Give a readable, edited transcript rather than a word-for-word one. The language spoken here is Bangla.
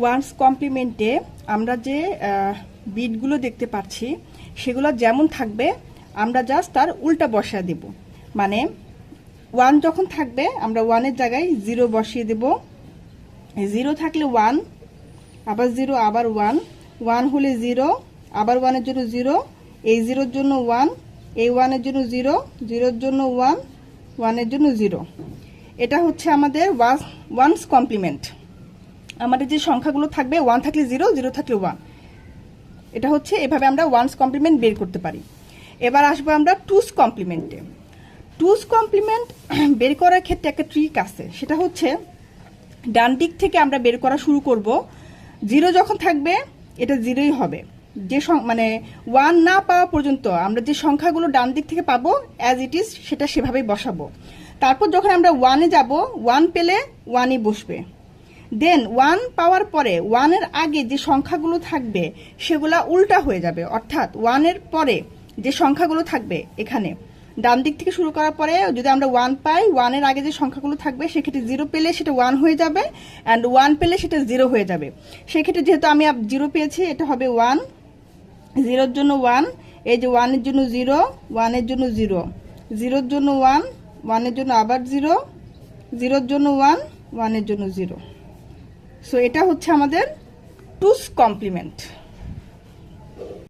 ওয়ান্স কমপ্লিমেন্টে আমরা যে বিটগুলো দেখতে পাচ্ছি সেগুলো যেমন থাকবে আমরা জাস্ট তার উল্টা বসিয়ে দেব। মানে 1 যখন থাকবে আমরা 1-এর জায়গায় 0 বসিয়ে দেব, 0 থাকলে 1, আবার 0, আবার 1, 1 হলে 0, আবার 1-এর জন্য 0, এই 0-এর জন্য 1, এই 1-এর জন্য 0, 0-এর জন্য 1, 1-এর জন্য 0। এটা হচ্ছে আমাদের ওয়ান্স কমপ্লিমেন্ট। আমাদের যে সংখ্যাগুলো থাকবে 1 থাকলে 0, 0 থাকলে 1, এটা হচ্ছে এভাবে আমরা ওয়ান্স কমপ্লিমেন্ট বের করতে পারি। এবার আসবো আমরা টুস কমপ্লিমেন্টে। টুস কমপ্লিমেন্ট বের করার ক্ষেত্রে একটা ট্রিক আছে, সেটা হচ্ছে ডান দিক থেকে আমরা বের করা শুরু করব। 0 যখন থাকবে এটা 0ই হবে, যে মানে 1 না পাওয়া পর্যন্ত আমরা যে সংখ্যাগুলো ডান দিক থেকে পাবো অ্যাজ ইট ইজ সেটা সেভাবেই বসাবো। তারপর যখন আমরা 1-এ যাব, 1 পেলে 1ই বসবে। দেন 1 পাওয়ার পরে 1-এর আগে যে সংখ্যাগুলো থাকবে সেগুলা উল্টা হয়ে যাবে, অর্থাৎ 1-এর পরে যে সংখ্যাগুলো থাকবে এখানে ডান দিক থেকে শুরু করার পরে যদি আমরা 1 পাই, 1-এর আগে যে সংখ্যাগুলো থাকবে সেক্ষেত্রে 0 পেলে সেটা 1 হয়ে যাবে, অ্যান্ড 1 পেলে সেটা 0 হয়ে যাবে। সেক্ষেত্রে যেহেতু আমি 0 পেয়েছি এটা হবে 1, 0-এর জন্য 1, এই যে 1-এর জন্য 0, 1-এর জন্য 0, 0-এর জন্য 1, 1-এর জন্য আবার 0, 0-এর জন্য 1, 1-এর জন্য 0। সো এটা হচ্ছে আমাদের টুস কমপ্লিমেন্ট।